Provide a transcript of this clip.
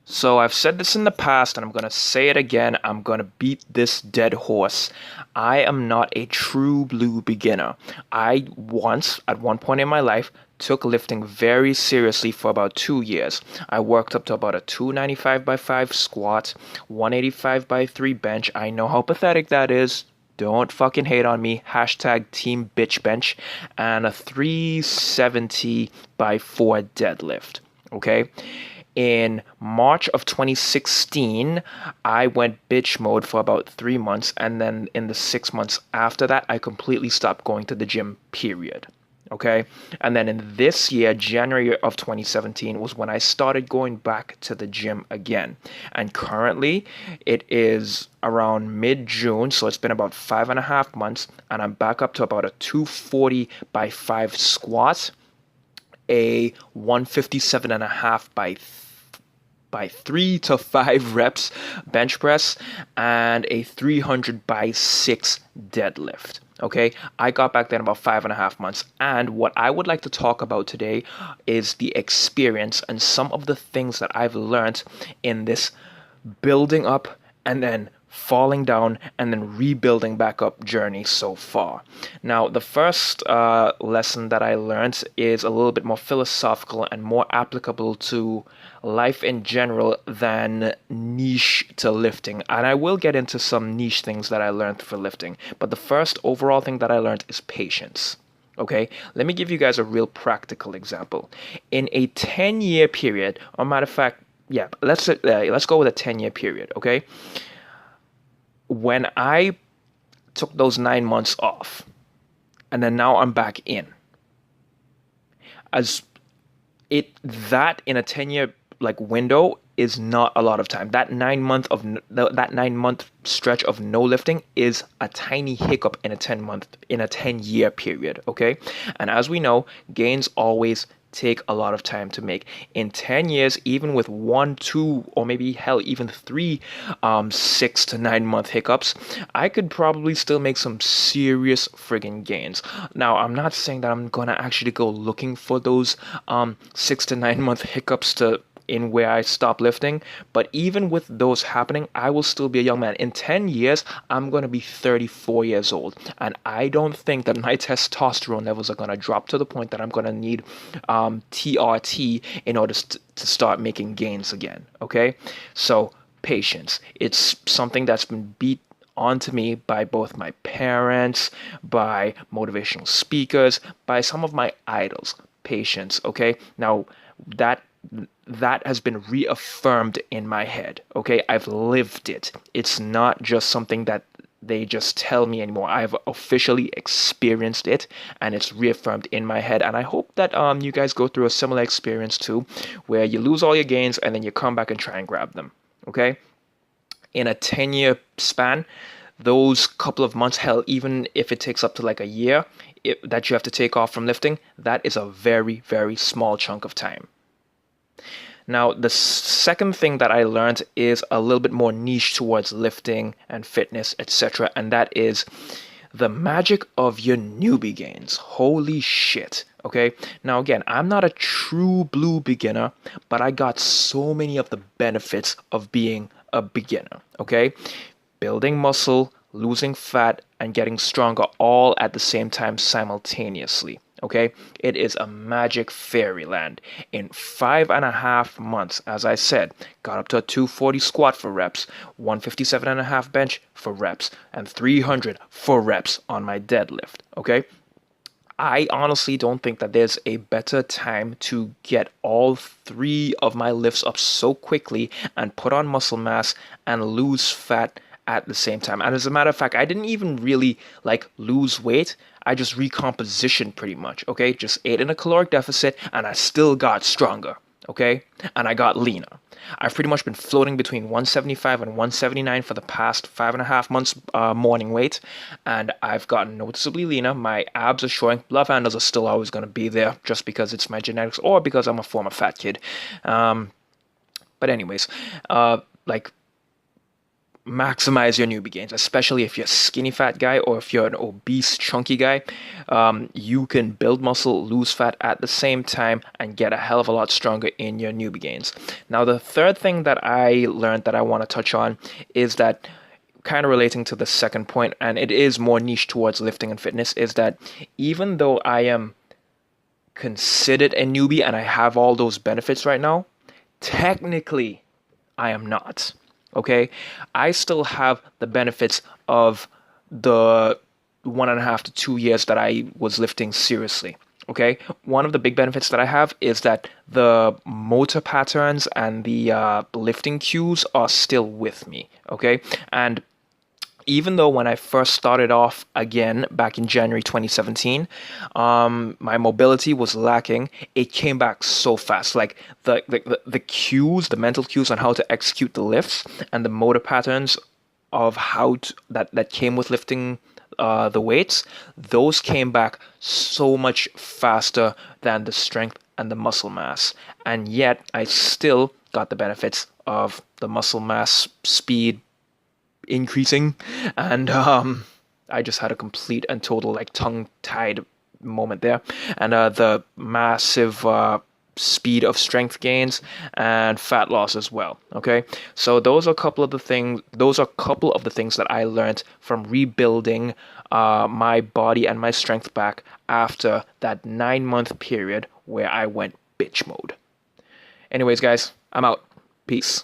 So I've said this in the past and I'm going to say it again. I'm going to beat this dead horse. I am not a true blue beginner. I once, at one point in my life, took lifting very seriously for about 2 years. I worked up to about a 295 by 5 squat, 185 by 3 bench. I know how pathetic that is. Don't fucking hate on me. Hashtag team bitch bench. And a 370 by 4 deadlift. Okay. In March of 2016, I went bitch mode for about 3 months, and then in the 6 months after that, I completely stopped going to the gym, period. Okay. And then in this year, January of 2017, was when I started going back to the gym again. And currently, it is around mid June, so it's been about 5.5 months, and I'm back up to about a 240 by 5 squat, a 157 and a half by 3 to 5 reps bench press, and a 300 by 6 deadlift. Okay, I got back then about 5.5 months. And what I would like to talk about today is the experience and some of the things that I've learned in this building up and then falling down and then rebuilding back up journey so far. Now, the first lesson that I learned is a little bit more philosophical and more applicable to life in general than niche to lifting. And I will get into some niche things that I learned for lifting. But the first overall thing that I learned is patience. Okay, let me give you guys a real practical example. In a 10-year period, or matter of fact, yeah, let's go with a 10-year period. Okay, when I took those 9 months off, and then now I'm back in, as it that in a 10-year like window is not a lot of time. That 9 month stretch of no lifting is a tiny hiccup in a 10-year period. Okay, and as we know, gains always take a lot of time to make. In 10 years, even with one, two, or maybe hell, even three 6 to 9 month hiccups, I could probably still make some serious friggin' gains. Now, I'm not saying that I'm gonna actually go looking for those 6 to 9 month hiccups to in where I stop lifting, but even with those happening, I will still be a young man. In 10 years, I'm going to be 34 years old, and I don't think that my testosterone levels are going to drop to the point that I'm going to need TRT in order to start making gains again. Okay, so patience. It's something that's been beat onto me by both my parents, by motivational speakers, by some of my idols. Patience. Okay, now that that has been reaffirmed in my head. Okay, I've lived it. It's not just something that they just tell me anymore. I've officially experienced it, and it's reaffirmed in my head. And I hope that you guys go through a similar experience too, where you lose all your gains and then you come back and try and grab them. Okay, in a 10-year span, those couple of months, hell, even if it takes up to like a year that you have to take off from lifting, that is a very, very small chunk of time. Now, the second thing that I learned is a little bit more niche towards lifting and fitness, etc., and that is the magic of your newbie gains. Holy shit. Okay. Now, again, I'm not a true blue beginner, but I got so many of the benefits of being a beginner. Okay. Building muscle, losing fat, and getting stronger all at the same time simultaneously. Okay, it is a magic fairyland. In 5.5 months, as I said, got up to a 240 squat for reps, 157 and a half bench for reps, and 300 for reps on my deadlift. Okay, I honestly don't think that there's a better time to get all three of my lifts up so quickly and put on muscle mass and lose fat at the same time. And as a matter of fact, I didn't even really like lose weight. I just recompositioned pretty much. Okay, just ate in a caloric deficit and I still got stronger. Okay, and I got leaner. I've pretty much been floating between 175 and 179 for the past 5.5 months morning weight, and I've gotten noticeably leaner. My abs are showing. Love handles are still always going to be there just because it's my genetics or because I'm a former fat kid. But anyways, like maximize your newbie gains, especially if you're a skinny fat guy or if you're an obese chunky guy. You can build muscle, lose fat at the same time, and get a hell of a lot stronger in your newbie gains. Now, the third thing that I learned that I want to touch on is that, kind of relating to the second point, and it is more niche towards lifting and fitness, is that even though I am considered a newbie and I have all those benefits right now, technically I am not. Okay, I still have the benefits of the 1.5 to 2 years that I was lifting seriously. Okay, one of the big benefits that I have is that the motor patterns and the lifting cues are still with me. Okay, and even though when I first started off again back in January 2017, my mobility was lacking, it came back so fast. Like the cues, the mental cues on how to execute the lifts and the motor patterns of that came with lifting the weights, those came back so much faster than the strength and the muscle mass. And yet I still got the benefits of the muscle mass, speed, increasing, and I just had a complete and total like tongue-tied moment there, and the massive speed of strength gains and fat loss as well. Okay, so those are a couple of the things. Those are a couple of the things that I learned from rebuilding my body and my strength back after that 9-month period where I went bitch mode. Anyways, guys, I'm out. Peace.